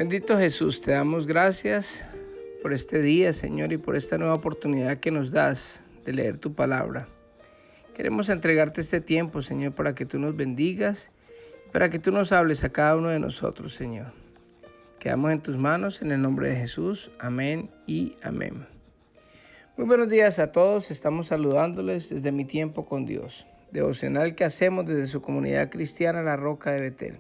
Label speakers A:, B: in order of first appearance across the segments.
A: Bendito Jesús, te damos gracias por este día, Señor, y por esta nueva oportunidad que nos das de leer tu palabra. Queremos entregarte este tiempo, Señor, para que tú nos bendigas, para que tú nos hables a cada uno de nosotros, Señor. Quedamos en tus manos, en el nombre de Jesús. Amén y amén. Muy buenos días a todos, estamos saludándoles desde Mi Tiempo con Dios, devocional que hacemos desde su comunidad cristiana La Roca de Betel.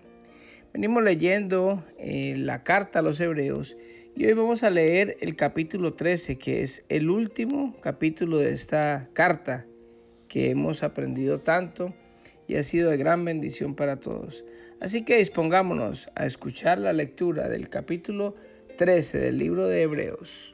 A: Venimos leyendo la carta a los Hebreos y hoy vamos a leer el capítulo 13, que es el último capítulo de esta carta que hemos aprendido tanto y ha sido de gran bendición para todos. Así que dispongámonos a escuchar la lectura del capítulo 13 del libro de Hebreos.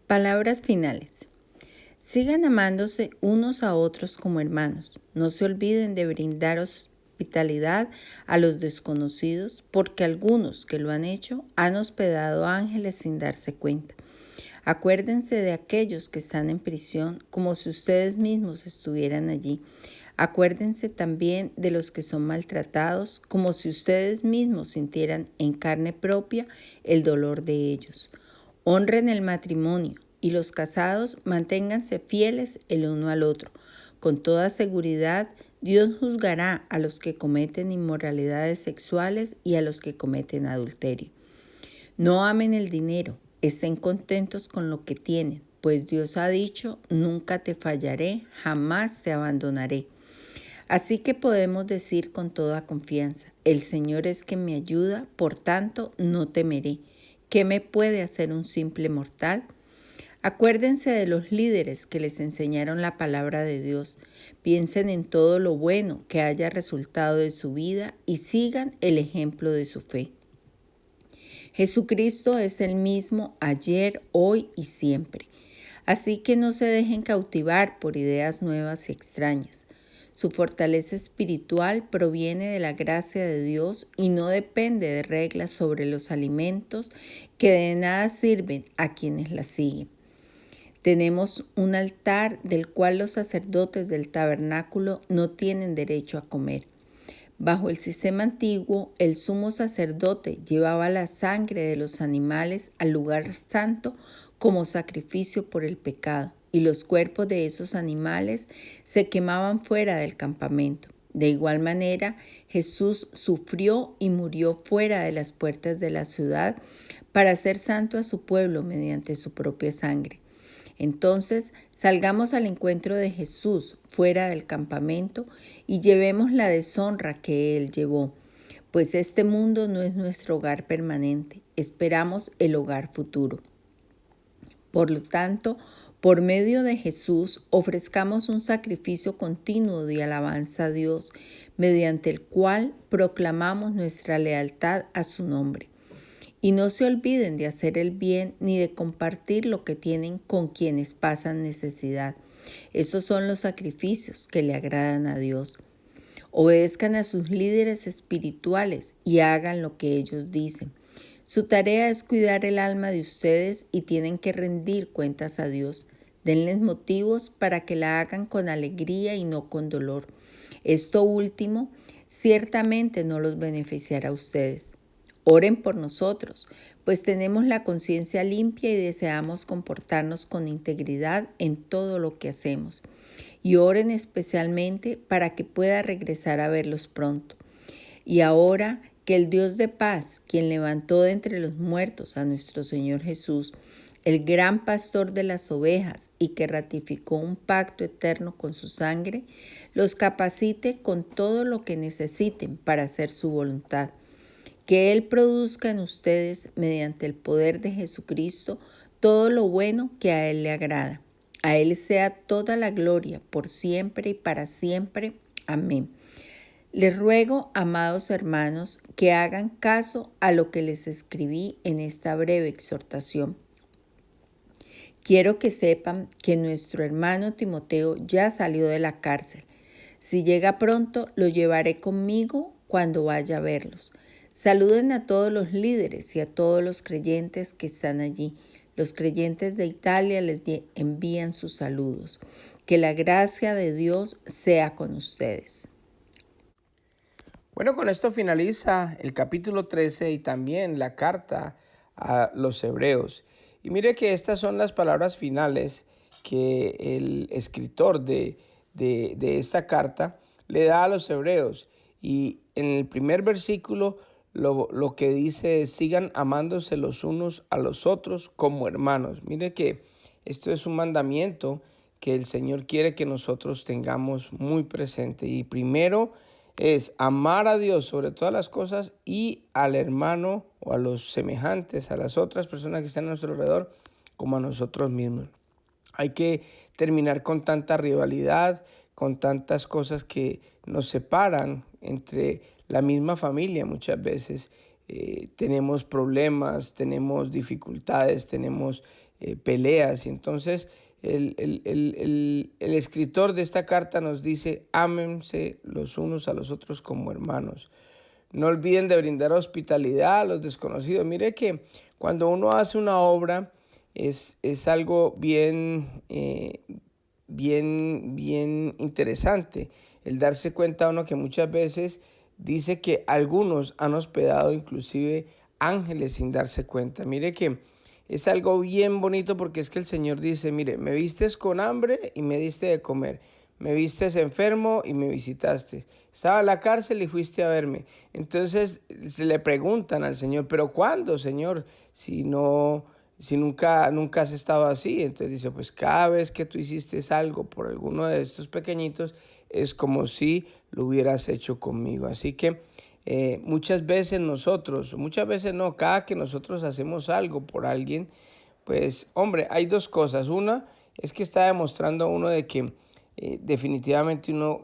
B: Palabras finales. Sigan amándose unos a otros como hermanos. No se olviden de brindar hospitalidad a los desconocidos, porque algunos que lo han hecho han hospedado ángeles sin darse cuenta. Acuérdense de aquellos que están en prisión como si ustedes mismos estuvieran allí. Acuérdense también de los que son maltratados como si ustedes mismos sintieran en carne propia el dolor de ellos. Honren el matrimonio y los casados manténganse fieles el uno al otro. Con toda seguridad, Dios juzgará a los que cometen inmoralidades sexuales y a los que cometen adulterio. No amen el dinero, estén contentos con lo que tienen, pues Dios ha dicho, nunca te fallaré, jamás te abandonaré. Así que podemos decir con toda confianza, el Señor es quien me ayuda, por tanto no temeré. ¿Qué me puede hacer un simple mortal? Acuérdense de los líderes que les enseñaron la palabra de Dios. Piensen en todo lo bueno que haya resultado de su vida y sigan el ejemplo de su fe. Jesucristo es el mismo ayer, hoy y siempre. Así que no se dejen cautivar por ideas nuevas y extrañas. Su fortaleza espiritual proviene de la gracia de Dios y no depende de reglas sobre los alimentos que de nada sirven a quienes la siguen. Tenemos un altar del cual los sacerdotes del tabernáculo no tienen derecho a comer. Bajo el sistema antiguo, el sumo sacerdote llevaba la sangre de los animales al lugar santo como sacrificio por el pecado, y los cuerpos de esos animales se quemaban fuera del campamento. De igual manera, Jesús sufrió y murió fuera de las puertas de la ciudad para hacer santo a su pueblo mediante su propia sangre. Entonces, salgamos al encuentro de Jesús fuera del campamento y llevemos la deshonra que Él llevó, pues este mundo no es nuestro hogar permanente, esperamos el hogar futuro. Por lo tanto, por medio de Jesús, ofrezcamos un sacrificio continuo de alabanza a Dios, mediante el cual proclamamos nuestra lealtad a su nombre. Y no se olviden de hacer el bien ni de compartir lo que tienen con quienes pasan necesidad. Esos son los sacrificios que le agradan a Dios. Obedezcan a sus líderes espirituales y hagan lo que ellos dicen. Su tarea es cuidar el alma de ustedes y tienen que rendir cuentas a Dios. Denles motivos para que la hagan con alegría y no con dolor. Esto último ciertamente no los beneficiará a ustedes. Oren por nosotros, pues tenemos la conciencia limpia y deseamos comportarnos con integridad en todo lo que hacemos. Y oren especialmente para que pueda regresar a verlos pronto. Y ahora que el Dios de paz, quien levantó de entre los muertos a nuestro Señor Jesús, el gran pastor de las ovejas y que ratificó un pacto eterno con su sangre, los capacite con todo lo que necesiten para hacer su voluntad. Que Él produzca en ustedes, mediante el poder de Jesucristo, todo lo bueno que a Él le agrada. A Él sea toda la gloria, por siempre y para siempre. Amén. Les ruego, amados hermanos, que hagan caso a lo que les escribí en esta breve exhortación. Quiero que sepan que nuestro hermano Timoteo ya salió de la cárcel. Si llega pronto, lo llevaré conmigo cuando vaya a verlos. Saluden a todos los líderes y a todos los creyentes que están allí. Los creyentes de Italia les envían sus saludos. Que la gracia de Dios sea con ustedes.
A: Bueno, con esto finaliza el capítulo 13 y también la carta a los hebreos. Y mire que estas son las palabras finales que el escritor de esta carta le da a los hebreos. Y en el primer versículo lo que dice es: sigan amándose los unos a los otros como hermanos. Mire que esto es un mandamiento que el Señor quiere que nosotros tengamos muy presente. Y primero es amar a Dios sobre todas las cosas y al hermano o a los semejantes, a las otras personas que están a nuestro alrededor, como a nosotros mismos. Hay que terminar con tanta rivalidad, con tantas cosas que nos separan entre la misma familia. Muchas veces tenemos problemas, tenemos dificultades, tenemos peleas. Y entonces el escritor de esta carta nos dice: ámense los unos a los otros como hermanos. No olviden de brindar hospitalidad a los desconocidos. Mire que cuando uno hace una obra es algo bien interesante el darse cuenta uno que muchas veces dice que algunos han hospedado inclusive ángeles sin darse cuenta. Mire que es algo bien bonito, porque es que el Señor dice: mire, me vistes con hambre y me diste de comer. Me vistes enfermo y me visitaste. Estaba en la cárcel y fuiste a verme. Entonces se le preguntan al Señor: ¿pero cuándo, Señor? Si nunca has estado así. Entonces dice: pues cada vez que tú hiciste algo por alguno de estos pequeñitos, es como si lo hubieras hecho conmigo. Así que muchas veces cada que nosotros hacemos algo por alguien, pues hombre, hay dos cosas. Una es que está demostrando uno de que definitivamente uno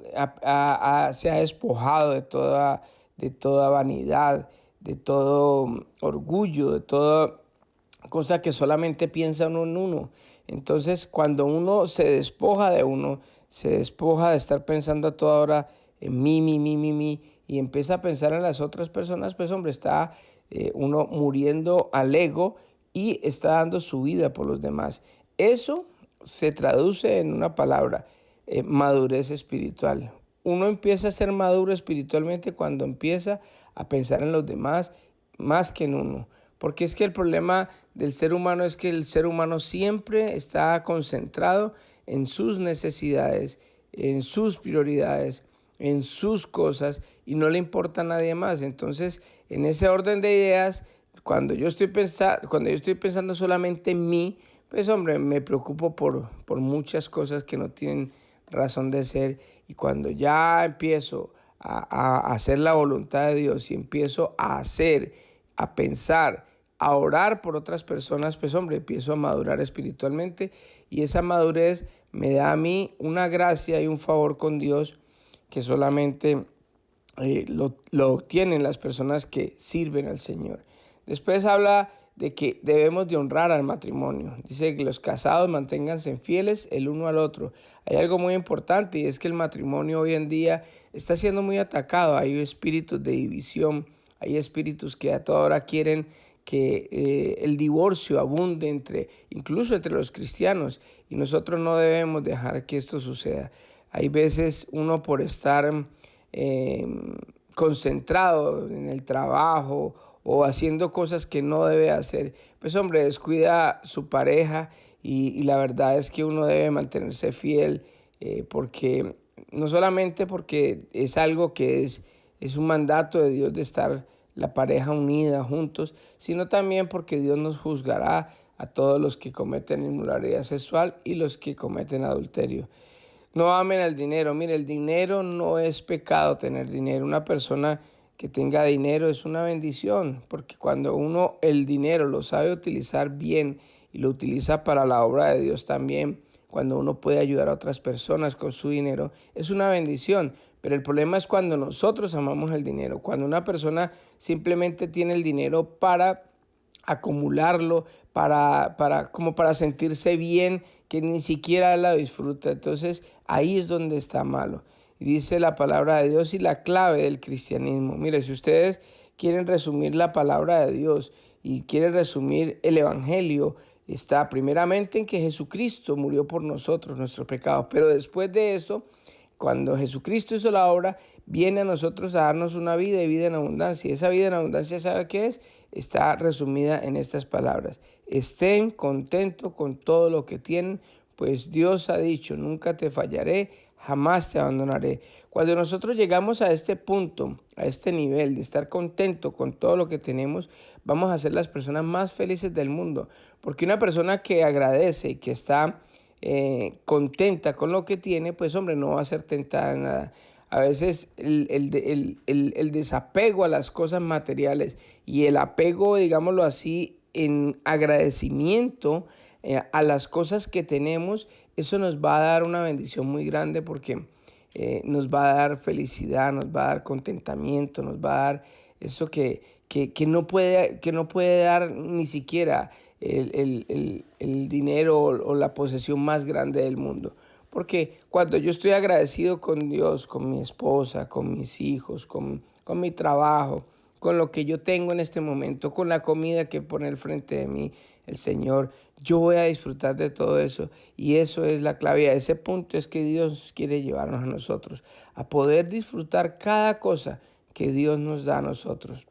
A: se ha despojado de toda vanidad, de todo orgullo, de toda cosa que solamente piensa uno en uno. Entonces, cuando uno se despoja de uno, se despoja de estar pensando a toda hora en mí, y empieza a pensar en las otras personas, pues hombre, está uno muriendo al ego y está dando su vida por los demás. Eso se traduce en una palabra: madurez espiritual. Uno empieza a ser maduro espiritualmente cuando empieza a pensar en los demás más que en uno. Porque es que el problema del ser humano es que el ser humano siempre está concentrado en sus necesidades, en sus prioridades, en sus cosas, y no le importa a nadie más. Entonces, en ese orden de ideas, cuando yo estoy pensando solamente en mí, pues hombre, me preocupo por muchas cosas que no tienen razón de ser. Y cuando ya empiezo a hacer la voluntad de Dios y empiezo a hacer, a pensar, a orar por otras personas, pues hombre, empiezo a madurar espiritualmente, y esa madurez me da a mí una gracia y un favor con Dios que solamente lo obtienen las personas que sirven al Señor. Después habla de que debemos de honrar al matrimonio. Dice que los casados manténganse fieles el uno al otro. Hay algo muy importante, y es que el matrimonio hoy en día está siendo muy atacado. Hay espíritus de división, hay espíritus que a toda hora quieren que el divorcio abunde incluso entre los cristianos, y nosotros no debemos dejar que esto suceda. Hay veces uno, por estar concentrado en el trabajo o haciendo cosas que no debe hacer, pues hombre, descuida su pareja, y la verdad es que uno debe mantenerse fiel, porque no solamente porque es algo que es un mandato de Dios de estar la pareja unida juntos, sino también porque Dios nos juzgará a todos los que cometen inmoralidad sexual y los que cometen adulterio. No amen al dinero. Mire, el dinero no es pecado tener dinero. Una persona que tenga dinero es una bendición, porque cuando uno el dinero lo sabe utilizar bien y lo utiliza para la obra de Dios también, cuando uno puede ayudar a otras personas con su dinero, es una bendición. Pero el problema es cuando nosotros amamos el dinero, cuando una persona simplemente tiene el dinero para acumularlo, como para sentirse bien, que ni siquiera la disfruta. Entonces ahí es donde está malo. Y dice la palabra de Dios y la clave del cristianismo. Mire, si ustedes quieren resumir la palabra de Dios y quieren resumir el evangelio, está primeramente en que Jesucristo murió por nosotros, nuestros pecados, pero después de eso, cuando Jesucristo hizo la obra, viene a nosotros a darnos una vida y vida en abundancia. Y esa vida en abundancia, ¿sabe qué es? Está resumida en estas palabras: estén contentos con todo lo que tienen, pues Dios ha dicho, nunca te fallaré, jamás te abandonaré. Cuando nosotros llegamos a este punto, a este nivel de estar contento con todo lo que tenemos, vamos a ser las personas más felices del mundo. Porque una persona que agradece y que está contenta con lo que tiene, pues hombre, no va a ser tentada en nada. A veces el desapego a las cosas materiales y el apego, digámoslo así, en agradecimiento a las cosas que tenemos, eso nos va a dar una bendición muy grande porque nos va a dar felicidad, nos va a dar contentamiento, nos va a dar eso que no puede dar ni siquiera el dinero o la posesión más grande del mundo. Porque cuando yo estoy agradecido con Dios, con mi esposa, con mis hijos, con mi trabajo, con lo que yo tengo en este momento, con la comida que pone al frente de mí el Señor, yo voy a disfrutar de todo eso. Y eso es la clave. A ese punto es que Dios quiere llevarnos a nosotros, a poder disfrutar cada cosa que Dios nos da a nosotros.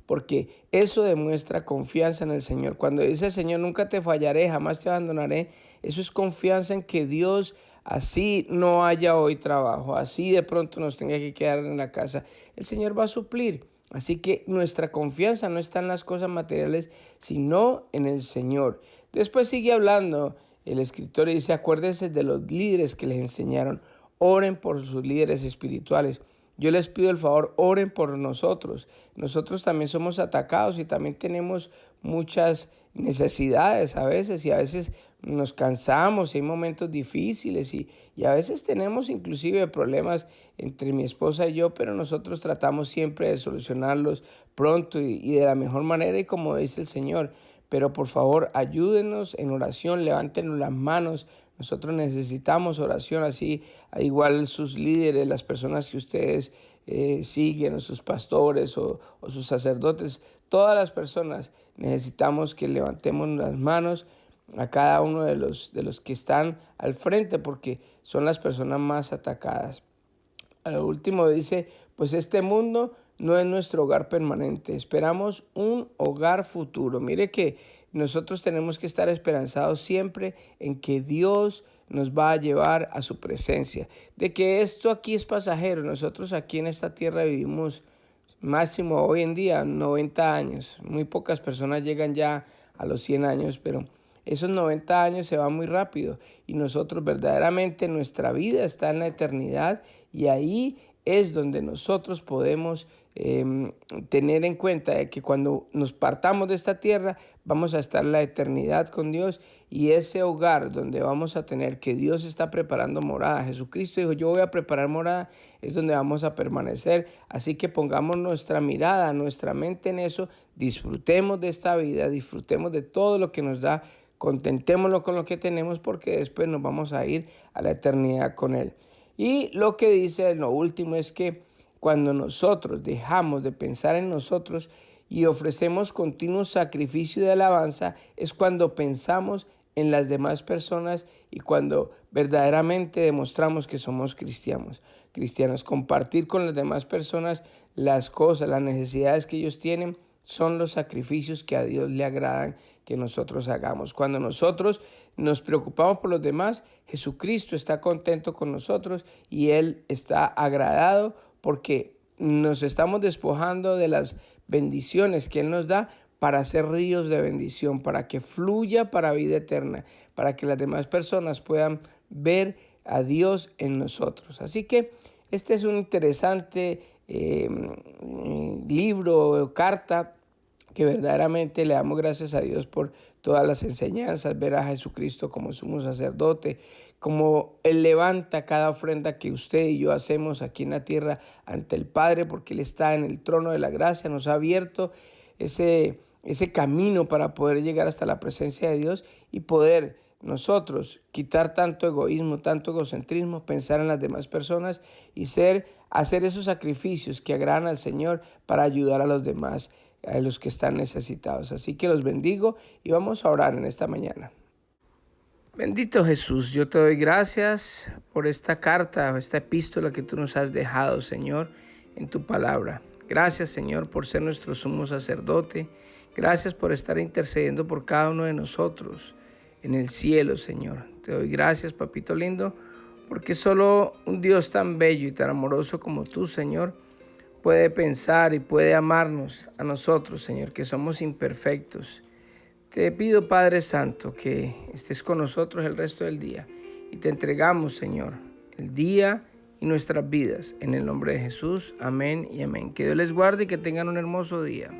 A: Porque eso demuestra confianza en el Señor. Cuando dice el Señor, nunca te fallaré, jamás te abandonaré, eso es confianza en que Dios, así no haya hoy trabajo, así de pronto nos tenga que quedar en la casa, el Señor va a suplir. Así que nuestra confianza no está en las cosas materiales, sino en el Señor. Después sigue hablando el escritor y dice, acuérdense de los líderes que les enseñaron, oren por sus líderes espirituales. Yo les pido el favor, oren por nosotros. Nosotros también somos atacados y también tenemos muchas necesidades a veces y a veces nos cansamos y hay momentos difíciles y a veces tenemos inclusive problemas entre mi esposa y yo, pero nosotros tratamos siempre de solucionarlos pronto y de la mejor manera y como dice el Señor. Pero por favor, ayúdenos en oración, levántenos las manos. Nosotros necesitamos oración, así igual sus líderes, las personas que ustedes siguen, o sus pastores o sus sacerdotes, todas las personas necesitamos que levantemos las manos a cada uno de los que están al frente, porque son las personas más atacadas. A lo último dice, pues este mundo no es nuestro hogar permanente, esperamos un hogar futuro. Mire que nosotros tenemos que estar esperanzados siempre en que Dios nos va a llevar a su presencia, de que esto aquí es pasajero. Nosotros aquí en esta tierra vivimos máximo hoy en día 90 años, muy pocas personas llegan ya a los 100 años, pero esos 90 años se van muy rápido y nosotros verdaderamente nuestra vida está en la eternidad y ahí es donde nosotros podemos tener en cuenta de que cuando nos partamos de esta tierra vamos a estar en la eternidad con Dios y ese hogar donde vamos a tener que Dios está preparando morada. Jesucristo dijo, yo voy a preparar morada, es donde vamos a permanecer. Así que pongamos nuestra mirada, nuestra mente en eso, disfrutemos de esta vida, disfrutemos de todo lo que nos da, contentémonos con lo que tenemos porque después nos vamos a ir a la eternidad con Él. Y lo que dice lo último es que cuando nosotros dejamos de pensar en nosotros y ofrecemos continuo sacrificio de alabanza, es cuando pensamos en las demás personas y cuando verdaderamente demostramos que somos cristianos. Compartir con las demás personas las cosas, las necesidades que ellos tienen, son los sacrificios que a Dios le agradan que nosotros hagamos. Cuando nosotros nos preocupamos por los demás, Jesucristo está contento con nosotros y Él está agradado porque nos estamos despojando de las bendiciones que Él nos da para hacer ríos de bendición, para que fluya para vida eterna, para que las demás personas puedan ver a Dios en nosotros. Así que este es un interesante libro o carta que verdaderamente le damos gracias a Dios por todas las enseñanzas, ver a Jesucristo como sumo sacerdote, como Él levanta cada ofrenda que usted y yo hacemos aquí en la tierra ante el Padre, porque Él está en el trono de la gracia, nos ha abierto ese camino para poder llegar hasta la presencia de Dios y poder nosotros quitar tanto egoísmo, tanto egocentrismo, pensar en las demás personas y hacer esos sacrificios que agradan al Señor para ayudar a los demás. a los que están necesitados. Así que los bendigo y vamos a orar en esta mañana. Bendito Jesús, yo te doy gracias por esta carta, esta epístola que tú nos has dejado, Señor, en tu palabra. Gracias, Señor, por ser nuestro sumo sacerdote. Gracias por estar intercediendo por cada uno de nosotros en el cielo, Señor. Te doy gracias, papito lindo, porque solo un Dios tan bello y tan amoroso como tú, Señor, puede pensar y puede amarnos a nosotros, Señor, que somos imperfectos. Te pido, Padre Santo, que estés con nosotros el resto del día y te entregamos, Señor, el día y nuestras vidas. En el nombre de Jesús, amén y amén. Que Dios les guarde y que tengan un hermoso día.